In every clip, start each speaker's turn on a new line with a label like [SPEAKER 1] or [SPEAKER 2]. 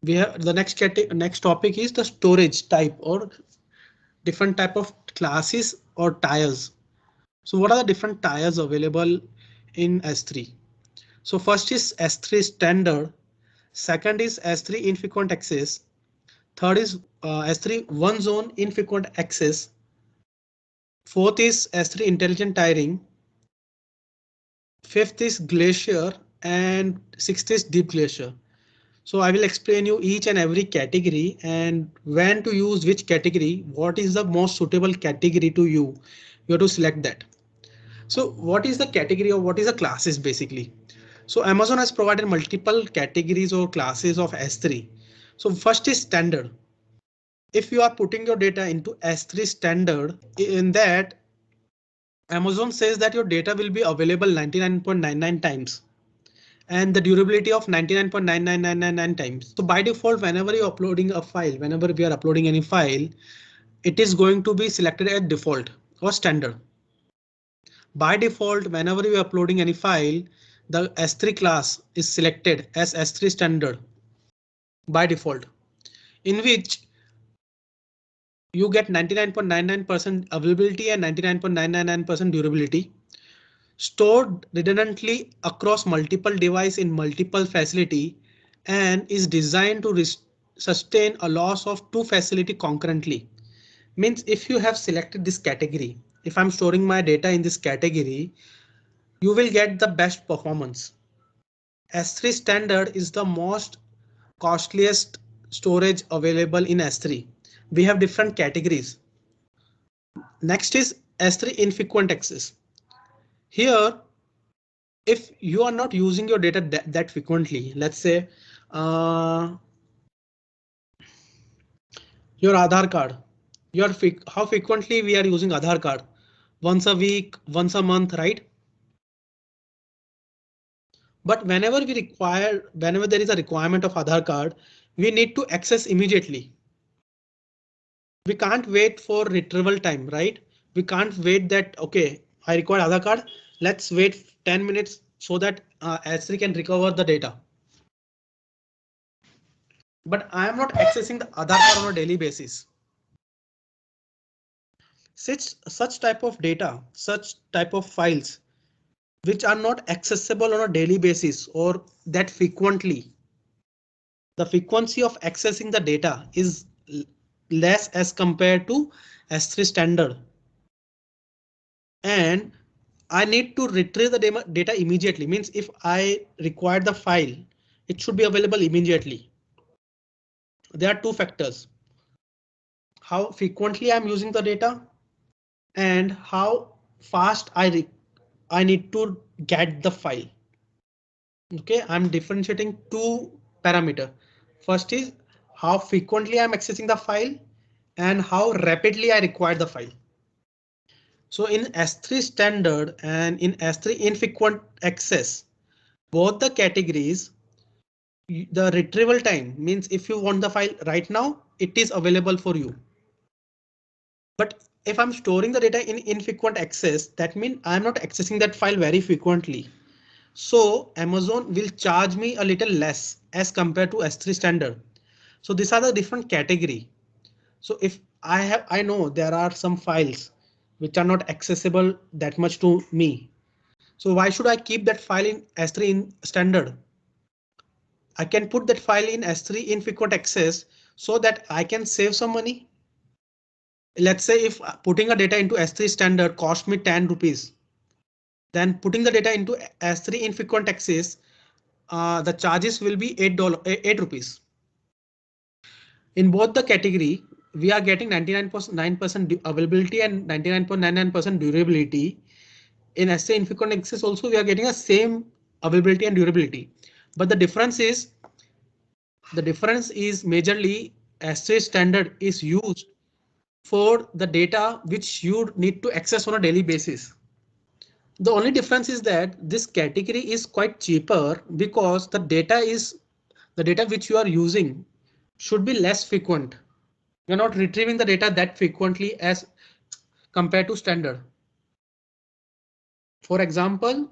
[SPEAKER 1] we have the next topic is the storage type or different type of classes or tiers. So what are the different tiers available in S3? So first is S3 standard, second is S3 infrequent access, third is S3 one zone infrequent access, fourth is S3 intelligent tiering, fifth is glacier, and sixth is deep glacier. So I will explain you each and every category and when to use which category, what is the most suitable category to you. You have to select that. So what is the category or what is the classes basically? So Amazon has provided multiple categories or classes of S3. So first is standard. If you are putting your data into S3 standard, in that Amazon says that your data will be available 99.99 times and the durability of 99.99999 times. So by default, whenever you're uploading a file, whenever we are uploading any file, it is going to be selected as default or standard. By default, whenever you are uploading any file, the S3 class is selected as S3 standard by default, in which you get 99.99% availability and 99.999% durability stored redundantly across multiple devices in multiple facility and is designed to sustain a loss of two facility concurrently. Means if you have selected this category, if I'm storing my data in this category, you will get the best performance. S3 standard is the most costliest storage available in S3. We have different categories. Next is S3 infrequent access. Here, if you are not using your data that frequently, let's say your Aadhaar card, how frequently we are using Aadhaar card? Once a week, once a month, right? But whenever whenever there is a requirement of Aadhaar card, we need to access immediately. We can't wait for retrieval time, right? We can't wait that, OK, I require Aadhaar card. Let's wait 10 minutes so that S3 can recover the data. But I am not accessing the Aadhaar card on a daily basis. Such type of data, such type of files, which are not accessible on a daily basis or that frequently. The frequency of accessing the data is less as compared to S3 standard. And I need to retrieve the data immediately. Means if I require the file, it should be available immediately. There are two factors: how frequently I'm using the data and how fast I need to get the file. OK, I'm differentiating two parameters. First is how frequently I'm accessing the file and how rapidly I require the file. So in S3 standard and in S3 infrequent access, both the categories, the retrieval time means if you want the file right now, it is available for you. But if I'm storing the data in infrequent access, that means I'm not accessing that file very frequently. So Amazon will charge me a little less as compared to S3 standard. So these are the different category. So if I know there are some files which are not accessible that much to me. So why should I keep that file in S3 in standard? I can put that file in S3 infrequent access so that I can save some money. Let's say if putting a data into S3 standard cost me 10 rupees, then putting the data into S3 infrequent access, the charges will be $8 rupees. In both the category, we are getting 99.9% availability and 99.99% durability. In S3 infrequent access also we are getting a same availability and durability. But the difference is majorly S3 standard is used for the data which you need to access on a daily basis. The only difference is that this category is quite cheaper because the data which you are using should be less frequent. You're not retrieving the data that frequently as compared to standard. For example,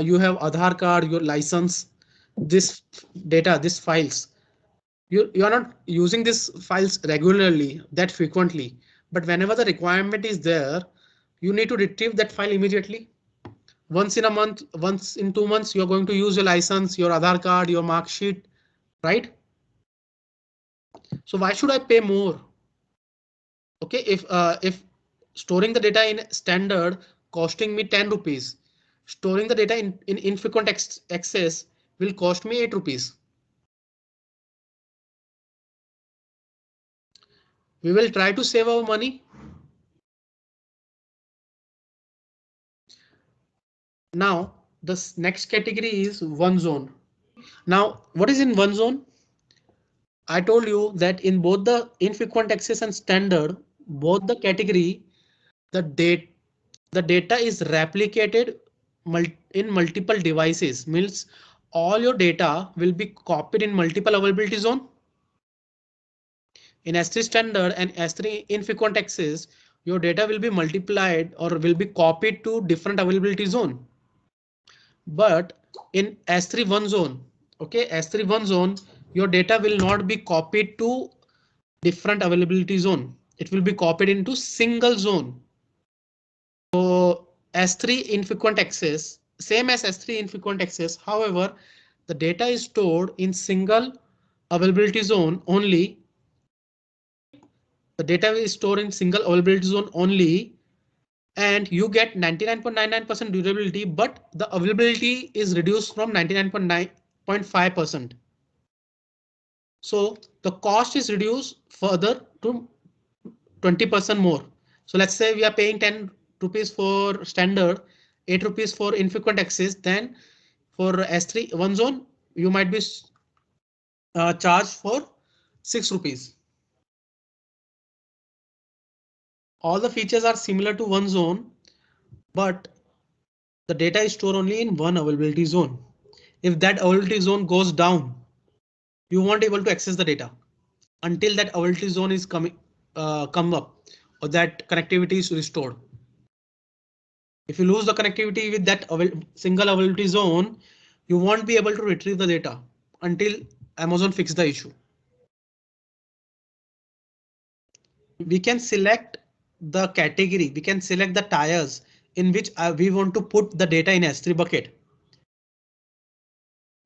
[SPEAKER 1] you have Aadhaar card, your license, this data, these files. You are not using these files regularly, that frequently, but whenever the requirement is there, you need to retrieve that file immediately. Once in a month, once in 2 months, you're going to use your license, your Aadhaar card, your mark sheet, right? So why should I pay more? Okay, if storing the data in standard costing me 10 rupees, storing the data in infrequent access will cost me 8 rupees. We will try to save our money. Now, the next category is one zone. Now, what is in one zone? I told you that in both the infrequent access and standard, both the category, the data is replicated in multiple devices. Means all your data will be copied in multiple availability zone. In S3 standard and S3 infrequent access, your data will be multiplied or will be copied to different availability zone. But in S3 one zone, okay, S3 one zone, your data will not be copied to different availability zone. It will be copied into single zone. So S3 infrequent access, same as S3 infrequent access. However, the data is stored in single availability zone only. The data is stored in single availability zone only, and you get 99.99% durability, but the availability is reduced from 99.5%. So the cost is reduced further to 20% more. So let's say we are paying 10 rupees for standard, 8 rupees for infrequent access. Then for S3 one zone, you might be charged for 6 rupees. All the features are similar to one zone, but the data is stored only in one availability zone. If that availability zone goes down, you won't able to access the data until that availability zone is come up or that connectivity is restored. If you lose the connectivity with that single availability zone, you won't be able to retrieve the data until Amazon fix the issue. We can select the category, we can select the tires in which we want to put the data in S3 bucket.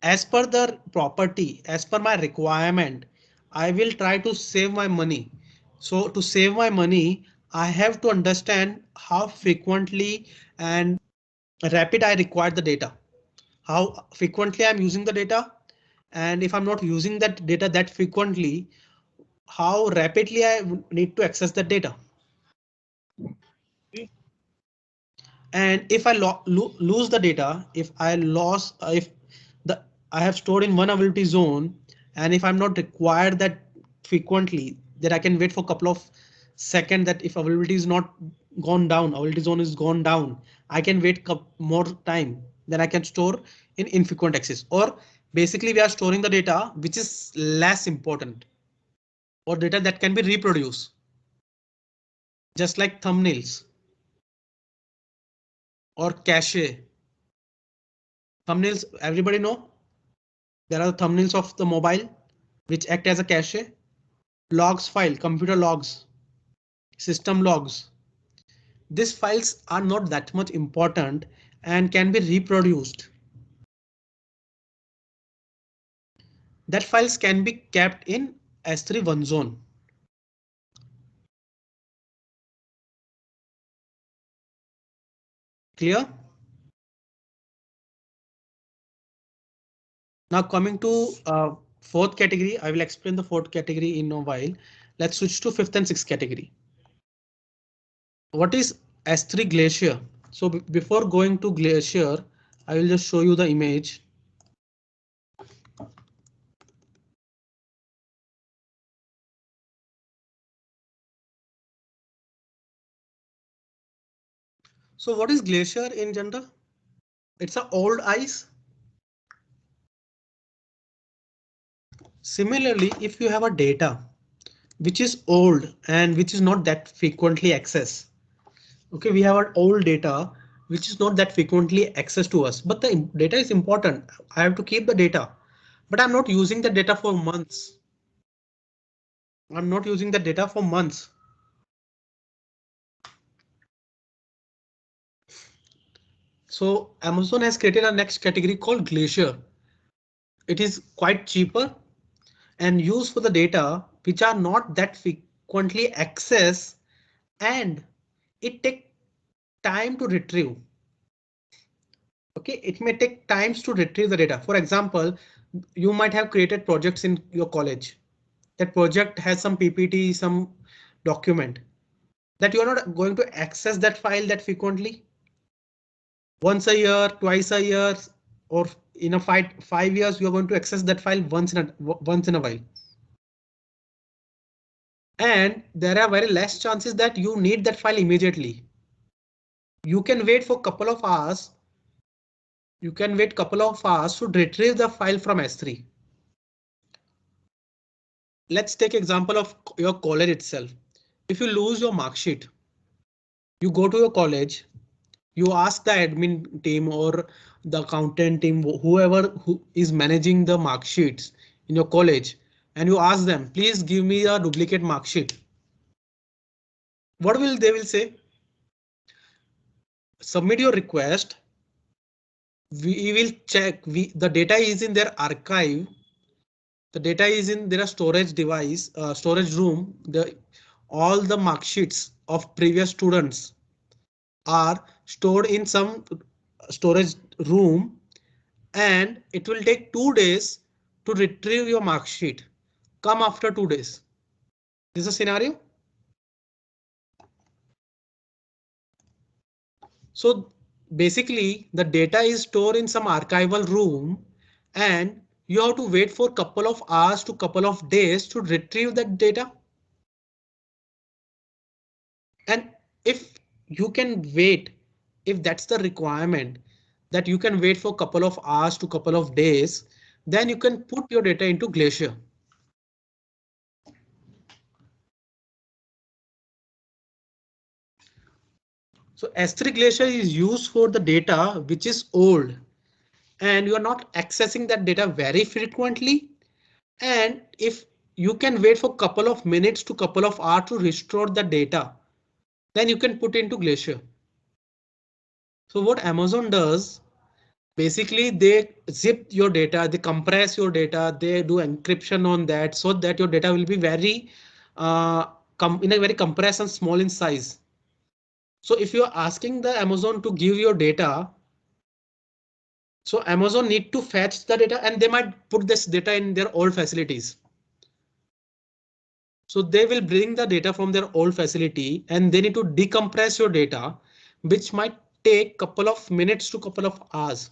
[SPEAKER 1] As per the property, as per my requirement, I will try to save my money. So to save my money, I have to understand how frequently and rapid I require the data, how frequently I'm using the data. And if I'm not using that data that frequently, how rapidly I need to access that data. And if I lose the data, if I lost, if I have stored in one availability zone, and if I'm not required that frequently, that I can wait for a couple of seconds, that if availability is not gone down, availability zone is gone down, I can wait more time, then I can store in infrequent access. Or basically we are storing the data which is less important, or data that can be reproduced, just like thumbnails or cache. Thumbnails, everybody know there are thumbnails of the mobile which act as a cache. Logs file, computer logs, system logs. These files are not that much important and can be reproduced. That files can be kept in S3 one zone. Clear? Now coming to fourth category, I will explain the fourth category in a while. Let's switch to fifth and sixth category. What is S3 Glacier? So before going to Glacier, I will just show you the image. So what is Glacier in general? It's an old ice. Similarly, if you have a data which is old and which is not that frequently accessed. Okay, we have our old data which is not that frequently accessed to us, but the data is important. I have to keep the data, but I'm not using the data for months. I'm not using the data for months. So Amazon has created a next category called Glacier. It is quite cheaper and used for the data which are not that frequently accessed, and it takes time to retrieve. Okay, it may take times to retrieve the data. For example, you might have created projects in your college. That project has some PPT, some document that you are not going to access that file that frequently. Once a year, twice a year, or in a 5 years, you are going to access that file once in a while. And there are very less chances that you need that file immediately. You can wait for a couple of hours. You can wait couple of hours to retrieve the file from S3. Let's take example of your college itself. If you lose your mark sheet, you go to your college, you ask the admin team or the accountant team, whoever who is managing the mark sheets in your college, and you ask them, please give me a duplicate mark sheet. What will they will say? Submit your request. We will check. The data is in their archive. The data is in their storage device, storage room. All the mark sheets of previous students are stored in some storage room, and it will take 2 days to retrieve your mark sheet. Come after 2 days. This is a scenario. So basically the data is stored in some archival room, and you have to wait for couple of hours to couple of days to retrieve that data. And if you can wait, if that's the requirement that you can wait for couple of hours to couple of days, then you can put your data into Glacier. So S3 Glacier is used for the data which is old and you are not accessing that data very frequently. And if you can wait for couple of minutes to couple of hours to restore the data, then you can put into Glacier. So what Amazon does, basically they zip your data, they compress your data, they do encryption on that so that your data will be very in a very compressed and small in size. So if you're asking the Amazon to give your data, so Amazon need to fetch the data and they might put this data in their old facilities. So they will bring the data from their old facility and they need to decompress your data, which might take couple of minutes to couple of hours.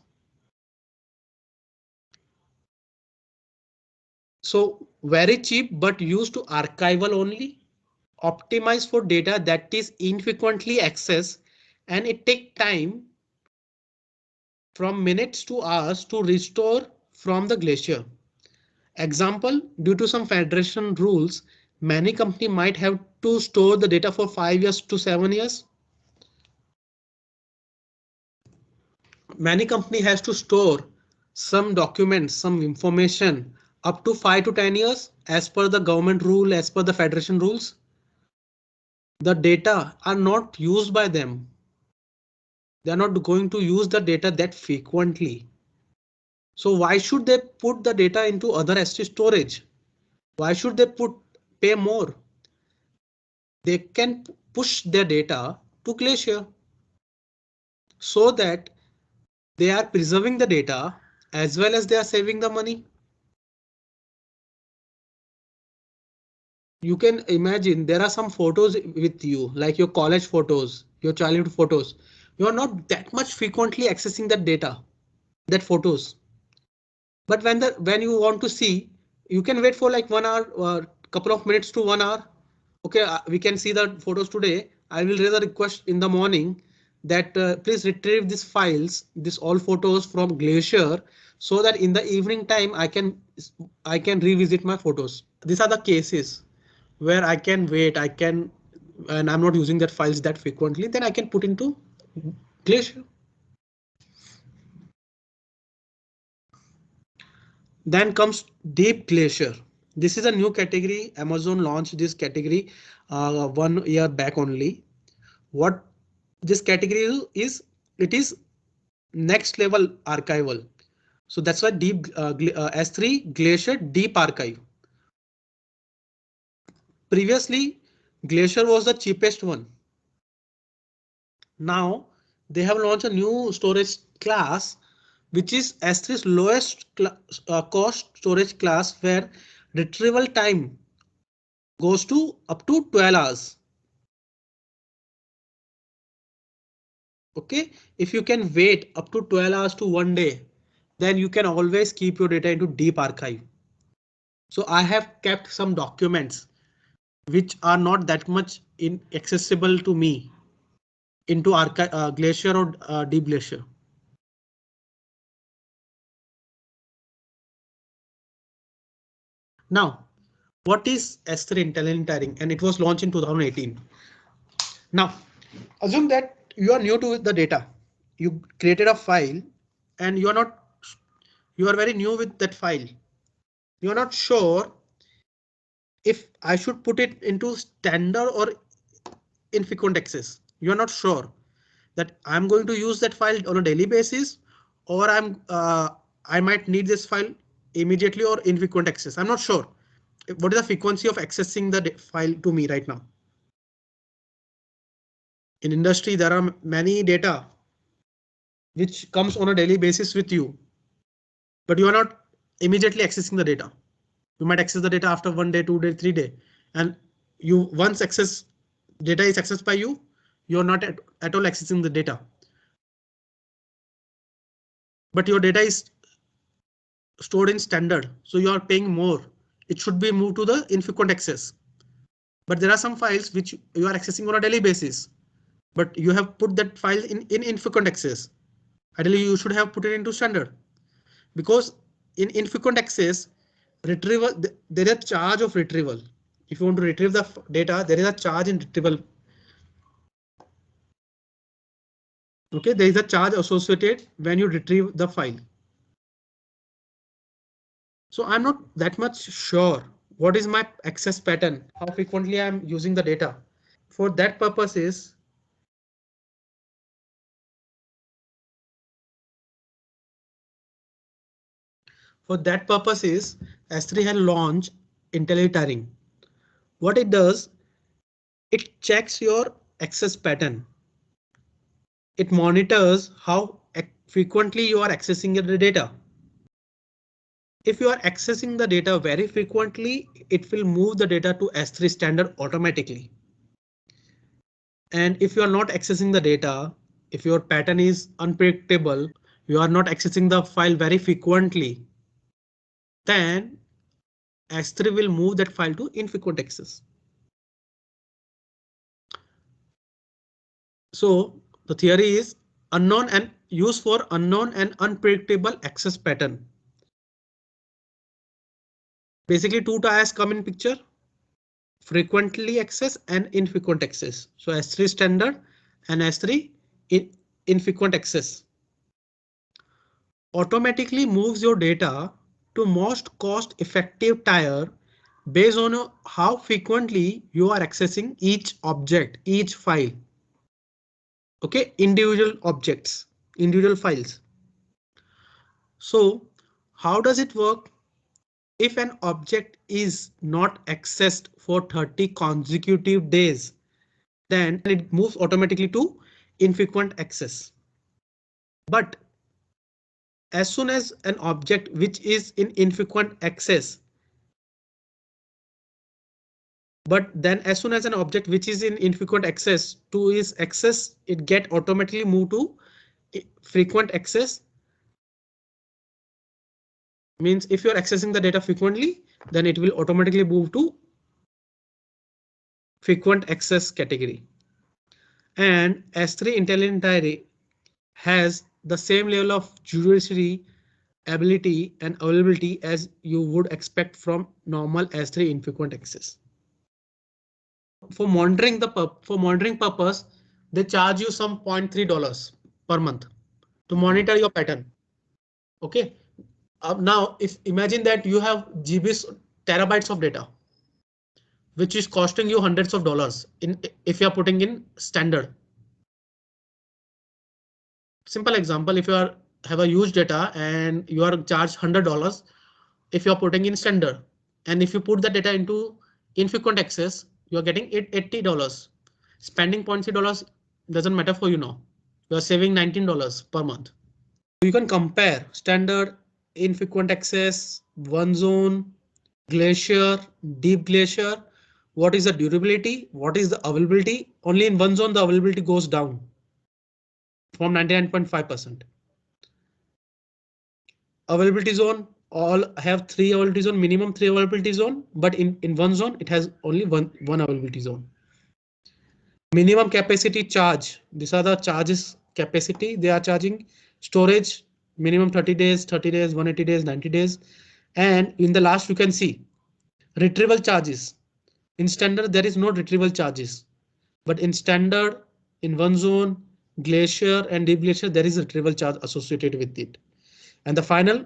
[SPEAKER 1] So very cheap, but used to archival only, optimized for data that is infrequently accessed, and it take time from minutes to hours to restore from the Glacier. Example, due to some federation rules, many companies might have to store the data for 5 years to 7 years. Many company has to store some documents, some information up to 5 to 10 years as per the government rule, as per the federation rules. The data are not used by them. They are not going to use the data that frequently. So why should they put the data into other S3 storage? Why should they pay more? They can push their data to Glacier so that they are preserving the data as well as they are saving the money. You can imagine there are some photos with you, like your college photos, your childhood photos. You are not that much frequently accessing that data, that photos. But when you want to see, you can wait for like 1 hour or couple of minutes to 1 hour. OK, we can see the photos today. I will raise a request in the morning that please retrieve these files, this all photos from Glacier, so that in the evening time I can revisit my photos. These are the cases where I can wait, and I'm not using that files that frequently, then I can put into Glacier. Then comes Deep Glacier. This is a new category. Amazon launched this category 1 year back only. What this category is, it is next level archival. So that's why deep S3 Glacier Deep Archive. Previously, Glacier was the cheapest one. Now they have launched a new storage class, which is S3's lowest cost storage class, where retrieval time goes to up to 12 hours. OK, if you can wait up to 12 hours to 1 day, then you can always keep your data into deep archive. So I have kept some documents which are not that much accessible to me into Glacier or Deep Glacier. Now, what is S3 Intelligent Tiering? And it was launched in 2018. Now, assume that you are new to the data. You created a file and you are very new with that file. You are not sure if I should put it into standard or infrequent access. You are not sure that I'm going to use that file on a daily basis, or I might need this file immediately or infrequent access. I'm not sure what is the frequency of accessing the file to me right now. In industry, there are many data which comes on a daily basis with you, but you are not immediately accessing the data. You might access the data after 1 day, 2 day, 3 day, and you once data is accessed by you, you're not at all accessing the data. But your data is stored in standard, so you are paying more. It should be moved to the infrequent access. But there are some files which you are accessing on a daily basis, but you have put that file in infrequent access. Ideally, you should have put it into standard, because in infrequent access, retrieval, there is a charge of retrieval. If you want to retrieve the data, there is a charge in retrieval. OK, there is a charge associated when you retrieve the file. So I'm not that much sure what is my access pattern, how frequently I'm using the data. For that purposes, S3 has launched Intelligent Tiering. What it does, it checks your access pattern. It monitors how frequently you are accessing the data. If you are accessing the data very frequently, it will move the data to S3 standard automatically. And if you are not accessing the data, if your pattern is unpredictable, you are not accessing the file very frequently, then S3 will move that file to infrequent access. So the theory is unknown and used for unknown and unpredictable access pattern. Basically, two types come in picture: frequently access and infrequent access. So S3 standard and S3 infrequent access automatically moves your data to most cost effective tier based on how frequently you are accessing each object, each file. OK, individual objects, individual files. So how does it work? If an object is not accessed for 30 consecutive days, then it moves automatically to infrequent access. But as soon as an object which is in infrequent access, as soon as an object which is in infrequent access to is access, it get automatically moved to frequent access. Means if you're accessing the data frequently, then it will automatically move to frequent access category. And S3 Intelligent Tiering has the same level of judiciary ability and availability as you would expect from normal S3 infrequent access. For monitoring purpose, they charge you some $0.3 per month to monitor your pattern. OK, now if imagine that you have GBs terabytes of data, which is costing you hundreds of dollars if you are putting in standard. Simple example, if you have a huge data and you are charged $100 if you are putting in standard, and if you put the data into infrequent access, you are getting $80. Spending $0.3 doesn't matter for you now. You are saving $19 per month. You can compare standard, infrequent access, OneZone, Glacier, Deep Glacier. What is the durability? What is the availability? Only in OneZone the availability goes down from 99.5%. Availability zone, all have 3 availability zone, minimum 3 availability zone, but in OneZone it has only one availability zone. Minimum capacity charge. These are the charges capacity. They are charging storage minimum 30 days, 180 days, 90 days. And in the last you can see retrieval charges. In standard there is no retrieval charges, but in standard, in OneZone, Glacier and Deep Glacier there is a retrieval charge associated with it. And the final,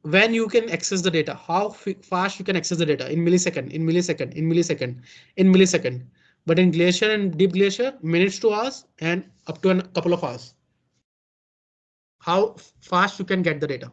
[SPEAKER 1] when you can access the data, how fast you can access the data in millisecond, in millisecond, in millisecond, in millisecond. But in Glacier and Deep Glacier, minutes to hours and up to a couple of hours. How fast you can get the data.